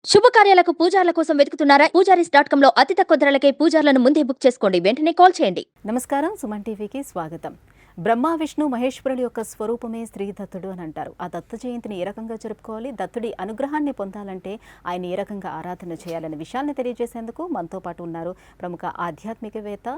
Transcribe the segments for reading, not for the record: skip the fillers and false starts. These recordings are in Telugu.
శుభకార్యాలకు పూజార్ల కోసం వెతుకుతున్నారా? పూజారీస్.com లో అతి తక్కువ ధరలకే పూజార్లను ముందే బుక్ చేసుకోండి. వెంటనే కాల్ చేయండి. నమస్కారం, సుమన్ టీవీకి స్వాగతం. బ్రహ్మ విష్ణు మహేశ్వరుల యొక్క స్వరూపమే శ్రీ దత్తుడు అని అంటారు. ఆ దత్త జయంతిని ఏ రకంగా జరుపుకోవాలి, దత్తుడి అనుగ్రహాన్ని పొందాలంటే ఆయన ఏ రకంగా ఆరాధన చేయాలనే విషయాన్ని తెలియజేసేందుకు మనతో పాటు ఉన్నారు ప్రముఖ ఆధ్యాత్మికవేత్త,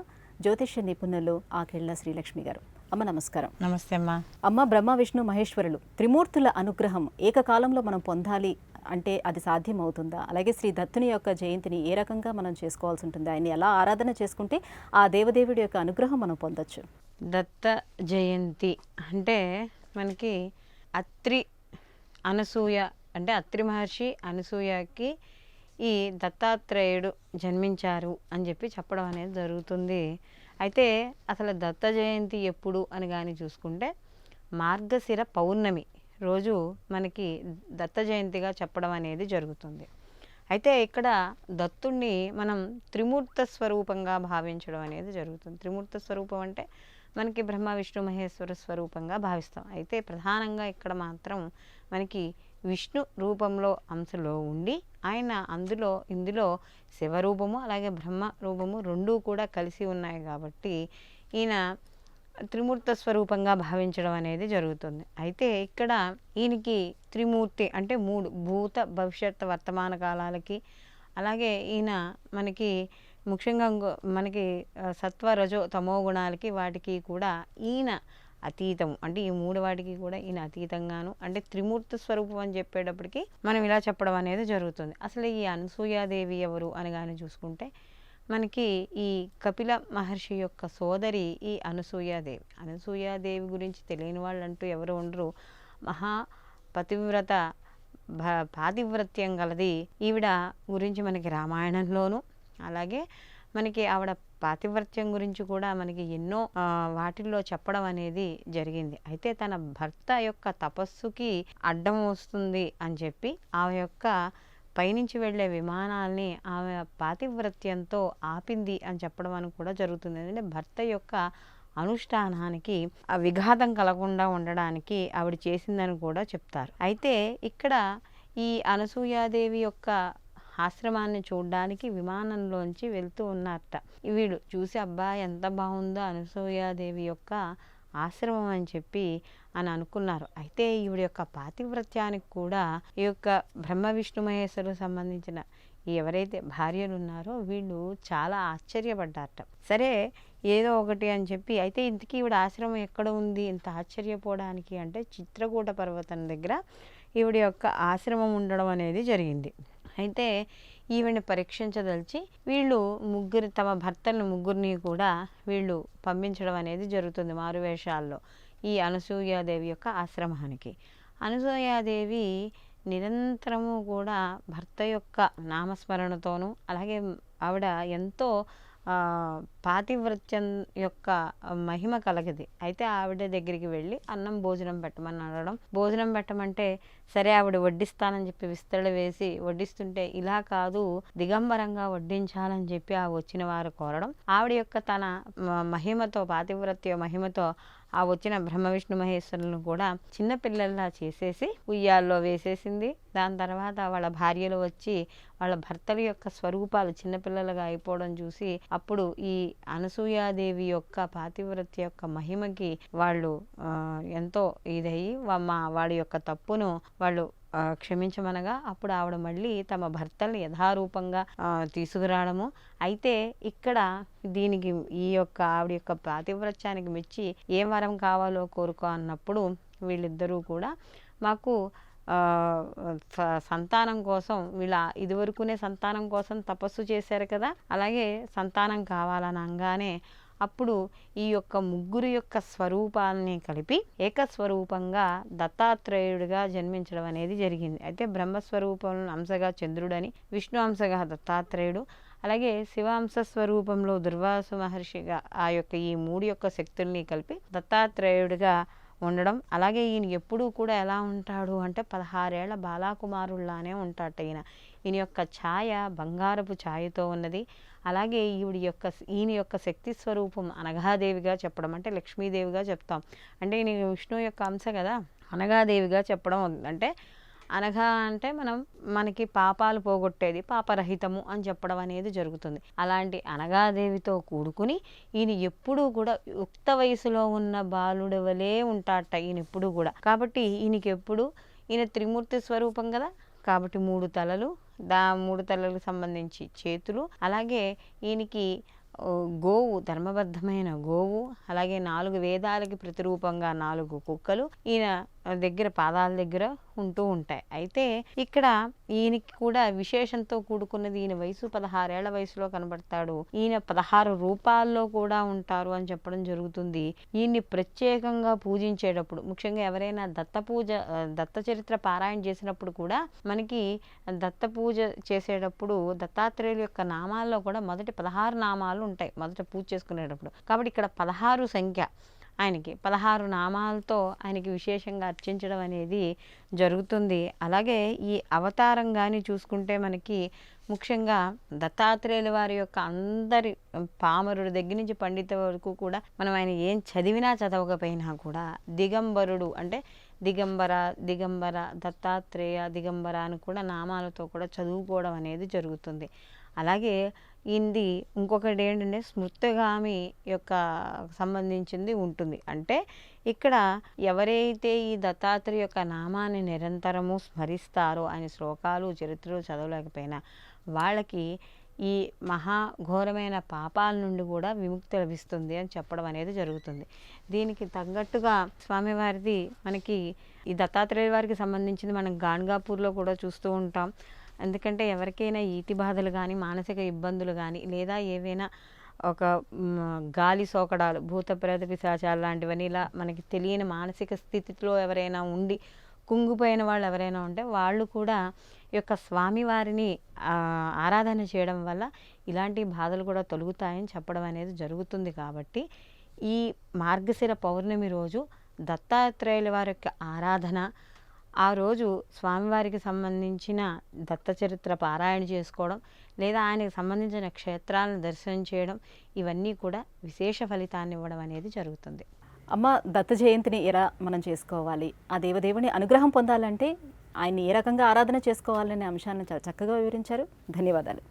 జ్యోతిష్య నిపుణులు ఆకెళ్ల శ్రీలక్ష్మి గారు. అమ్మ నమస్కారం. నమస్తే అమ్మా. అమ్మ, బ్రహ్మ విష్ణు మహేశ్వరులు త్రిమూర్తుల అనుగ్రహం ఏకకాలంలో మనం పొందాలి అంటే అది సాధ్యం అవుతుందా? అలాగే శ్రీ దత్తుని యొక్క జయంతిని ఏ రకంగా మనం చేసుకోవాల్సి ఉంటుంది? ఆయన్ని ఎలా ఆరాధన చేసుకుంటే ఆ దేవదేవుడి యొక్క అనుగ్రహం మనం పొందొచ్చు? దత్త జయంతి అంటే మనకి అత్రి అనసూయ అంటే అత్రి మహర్షి అనసూయకి ఈ దత్తాత్రేయుడు జన్మించారు అని చెప్పి చెప్పడం అనేది జరుగుతుంది. అయితే అసలు దత్త జయంతి ఎప్పుడు అని కానీ చూసుకుంటే మార్గశిర పౌర్ణమి రోజు మనకి దత్త జయంతిగా చెప్పడం అనేది జరుగుతుంది. అయితే ఇక్కడ దత్తుణ్ణి మనం త్రిమూర్త స్వరూపంగా భావించడం అనేది జరుగుతుంది. త్రిమూర్త స్వరూపం అంటే మనకి బ్రహ్మ విష్ణు మహేశ్వర స్వరూపంగా భావిస్తాం. అయితే ప్రధానంగా ఇక్కడ మాత్రం మనకి విష్ణు రూపంలో అంశలో ఉండి ఆయన ఇందులో శివరూపము అలాగే బ్రహ్మ రూపము రెండూ కూడా కలిసి ఉన్నాయి కాబట్టి ఈయన త్రిమూర్త స్వరూపంగా భావించడం అనేది జరుగుతుంది. అయితే ఇక్కడ ఈయనకి త్రిమూర్తి అంటే మూడు భూత భవిష్యత్ వర్తమాన కాలాలకి అలాగే ఈయన మనకి ముఖ్యంగా మనకి సత్వ రజో తమో గుణాలకి వాటికి కూడా ఈయన అతీతం. అంటే ఈ మూడు వాటికి కూడా ఈయన అతీతంగాను అంటే త్రిమూర్తి స్వరూపం అని చెప్పేటప్పటికి మనం ఇలా చెప్పడం అనేది జరుగుతుంది. అసలు ఈ అనసూయాదేవి ఎవరు అని కానీ చూసుకుంటే మనకి ఈ కపిల మహర్షి యొక్క సోదరి ఈ అనసూయాదేవి. అనసూయాదేవి గురించి తెలియని వాళ్ళు అంటూ ఎవరు ఉండరు. మహా పతివ్రత పాతివ్రత్యం గలది ఈవిడ గురించి మనకి రామాయణంలోనూ అలాగే మనకి ఆవిడ పాతివ్రత్యం గురించి కూడా మనకి ఎన్నో వాటిల్లో చెప్పడం అనేది జరిగింది. అయితే తన భర్త యొక్క తపస్సుకి అడ్డం వస్తుంది అని చెప్పి ఆమె యొక్క పైనుంచి వెళ్లే విమానాల్ని ఆమె పాతివ్రత్యంతో ఆపింది అని చెప్పడం అని కూడా జరుగుతుంది. ఎందుకంటే భర్త యొక్క అనుష్ఠానానికి ఆ విఘాతం కలగకుండా ఉండడానికి ఆవిడ చేసిందని కూడా చెప్తారు. అయితే ఇక్కడ ఈ అనసూయాదేవి యొక్క ఆశ్రమాన్ని చూడడానికి విమానంలోంచి వెళ్తూ ఉన్నారట. వీడు చూసి అబ్బా ఎంత బాగుందో అనసూయాదేవి యొక్క ఆశ్రమం అని చెప్పి అని అనుకున్నారు. అయితే ఈవిడ యొక్క పాతివ్రత్యానికి కూడా ఈ యొక్క బ్రహ్మ విష్ణు మహేశ్వరులకు సంబంధించిన ఎవరైతే భార్యలు ఉన్నారో వీళ్ళు చాలా ఆశ్చర్యపడ్డారట. సరే ఏదో ఒకటి అని చెప్పి అయితే ఇంతకీ ఈవిడ ఆశ్రమం ఎక్కడ ఉంది ఇంత ఆశ్చర్యపోవడానికి అంటే చిత్రకూట పర్వతం దగ్గర ఈవిడ యొక్క ఆశ్రమం ఉండడం అనేది జరిగింది. అయితే ఈవిని పరీక్షించదలిచి వీళ్ళు తమ భర్తలను ముగ్గురిని కూడా వీళ్ళు పంపించడం అనేది జరుగుతుంది మారువేషాల్లో ఈ అనసూయాదేవి యొక్క ఆశ్రమానికి. అనసూయాదేవి నిరంతరము కూడా భర్త యొక్క నామస్మరణతోనూ అలాగే ఆవిడ ఎంతో పాతివ్రత్యం యొక్క మహిమ కలగది. అయితే ఆవిడ దగ్గరికి వెళ్ళి అన్నం భోజనం పెట్టమని అనడం. భోజనం పెట్టమంటే సరే ఆవిడ వడ్డిస్తానని చెప్పి విస్తరణ వేసి వడ్డిస్తుంటే ఇలా కాదు దిగంబరంగా వడ్డించాలని చెప్పి ఆ వచ్చిన వారు కోరడం. ఆవిడ యొక్క తన మహిమతో పాతివ్రత్య మహిమతో ఆ వచ్చిన బ్రహ్మ విష్ణు మహేశ్వరులను కూడా చిన్నపిల్లల్లా చేసేసి ఉయ్యాల్లో వేసేసింది. దాని తర్వాత వాళ్ళ భార్యలు వచ్చి వాళ్ళ భర్తల యొక్క స్వరూపాలు చిన్నపిల్లలుగా అయిపోవడం చూసి అప్పుడు ఈ అనసూయాదేవి యొక్క పాతివ్రత్య యొక్క మహిమకి వాళ్ళు ఎంతో ఇదయ్యి వాడి యొక్క తప్పును వాళ్ళు క్షమించమనగా అప్పుడు ఆవిడ మళ్ళీ తమ భర్తల్ని యథారూపంగా తీసుకురావడము. అయితే ఇక్కడ దీనికి ఈ యొక్క ఆవిడ యొక్క పాతివ్రత్యానికి మెచ్చి ఏ వరం కావాలో కోరుకో అన్నప్పుడు వీళ్ళిద్దరూ కూడా మాకు సంతానం కోసం వీళ్ళ ఇదివరకునే సంతానం కోసం తపస్సు చేశారు కదా, అలాగే సంతానం కావాలనగానే అప్పుడు ఈ యొక్క ముగ్గురు యొక్క స్వరూపాలని కలిపి ఏకస్వరూపంగా దత్తాత్రేయుడిగా జన్మించడం అనేది జరిగింది. అయితే బ్రహ్మస్వరూపం అంశగా చంద్రుడని, విష్ణు అంశగా దత్తాత్రేయుడు, అలాగే శివాంశ స్వరూపంలో దుర్వాసు మహర్షిగా ఆ యొక్క ఈ మూడు యొక్క శక్తుల్ని కలిపి దత్తాత్రేయుడిగా ఉండడం. అలాగే ఈయన ఎప్పుడూ కూడా ఎలా ఉంటాడు అంటే 16 ఏళ్ల బాలాకుమారుల్లానే ఉంటాట. ఈయన యొక్క ఛాయ బంగారపు ఛాయతో ఉన్నది. అలాగే ఈయన యొక్క శక్తి స్వరూపం అనఘాదేవిగా చెప్పడం అంటే లక్ష్మీదేవిగా చెప్తాం. అంటే ఈయన విష్ణువు యొక్క అంశ కదా, అనఘాదేవిగా చెప్పడం అంటే అనఘ అంటే మనకి పాపాలు పోగొట్టేది, పాపరహితము అని చెప్పడం అనేది జరుగుతుంది. అలాంటి అనగాదేవితో కూడుకుని ఈయన ఎప్పుడూ కూడా యుక్త వయసులో ఉన్న బాలుడి వలే ఉంటాడట ఈయన ఎప్పుడూ కూడా. కాబట్టి ఈయన త్రిమూర్తి స్వరూపం కదా, కాబట్టి 3 తలలు, 3 తలలకు సంబంధించి చేతులు, అలాగే ఈయనకి గోవు, ధర్మబద్ధమైన గోవు, అలాగే 4 వేదాలకి ప్రతిరూపంగా 4 కుక్కలు ఈయన దగ్గర పాదాల దగ్గర ఉంటూ ఉంటాయి. అయితే ఇక్కడ ఈయనకి కూడా విశేషంతో కూడుకున్నది, ఈయన వయసు 16 ఏళ్ల వయసులో కనబడతాడు. ఈయన 16 రూపాల్లో కూడా ఉంటారు అని చెప్పడం జరుగుతుంది. ఈయన్ని ప్రత్యేకంగా పూజించేటప్పుడు, ముఖ్యంగా ఎవరైనా దత్త చరిత్ర పారాయణ చేసినప్పుడు కూడా మనకి దత్త పూజ చేసేటప్పుడు దత్తాత్రేయుల యొక్క నామాల్లో కూడా మొదటి 16 నామాలు ఉంటాయి మొదట పూజ చేసుకునేటప్పుడు. కాబట్టి ఇక్కడ 16 సంఖ్య, ఆయనకి 16 నామాలతో ఆయనకి విశేషంగా అర్చించడం అనేది జరుగుతుంది. అలాగే ఈ అవతారం కానీ చూసుకుంటే మనకి ముఖ్యంగా దత్తాత్రేయుల వారి యొక్క అందరి పామరుడు దగ్గర నుంచి పండిత వరకు కూడా మనం ఆయన ఏం చదివినా చదవకపోయినా కూడా దిగంబరుడు అంటే దిగంబర దత్తాత్రేయ దిగంబర అని కూడా నామాలతో కూడా చదువుకోవడం అనేది జరుగుతుంది. అలాగే ఇది ఇంకొకటి ఏంటంటే స్మృతిగామి యొక్క సంబంధించింది ఉంటుంది. అంటే ఇక్కడ ఎవరైతే ఈ దత్తాత్రేయ యొక్క నామాన్ని నిరంతరము స్మరిస్తారో, ఆయన శ్లోకాలు చరిత్రలు చదవలేకపోయినా వాళ్ళకి ఈ మహాఘోరమైన పాపాల నుండి కూడా విముక్తి లభిస్తుంది అని చెప్పడం అనేది జరుగుతుంది. దీనికి తగ్గట్టుగా స్వామివారిది మనకి ఈ దత్తాత్రేయ వారికి సంబంధించింది మనం గాణగాపూర్లో కూడా చూస్తూ ఉంటాం. ఎందుకంటే ఎవరికైనా ఈతి బాధలు కానీ, మానసిక ఇబ్బందులు కానీ, లేదా ఏవైనా ఒక గాలి సోకడాలు, భూత ప్రేత పిశాచాలు లాంటివన్నీ ఇలా మనకి తెలియని మానసిక స్థితిలో ఎవరైనా ఉండి కుంగిపోయిన వాళ్ళు ఎవరైనా ఉంటే వాళ్ళు కూడా ఈ యొక్క స్వామివారిని ఆరాధన చేయడం వల్ల ఇలాంటి బాధలు కూడా తొలగుతాయని చెప్పడం అనేది జరుగుతుంది. కాబట్టి ఈ మార్గశిర పౌర్ణమి రోజు దత్తాత్రేయుల వారి యొక్క ఆరాధన, ఆ రోజు స్వామివారికి సంబంధించిన దత్త చరిత్ర పారాయణ చేసుకోవడం, లేదా ఆయనకు సంబంధించిన క్షేత్రాలను దర్శనం చేయడం, ఇవన్నీ కూడా విశేష ఫలితాన్ని ఇవ్వడం అనేది జరుగుతుంది. అమ్మ, దత్త జయంతిని ఎలా మనం చేసుకోవాలి, ఆ దేవదేవుని అనుగ్రహం పొందాలంటే ఆయన్ని ఏ రకంగా ఆరాధన చేసుకోవాలనే అంశాన్ని చాలా చక్కగా వివరించారు. ధన్యవాదాలు.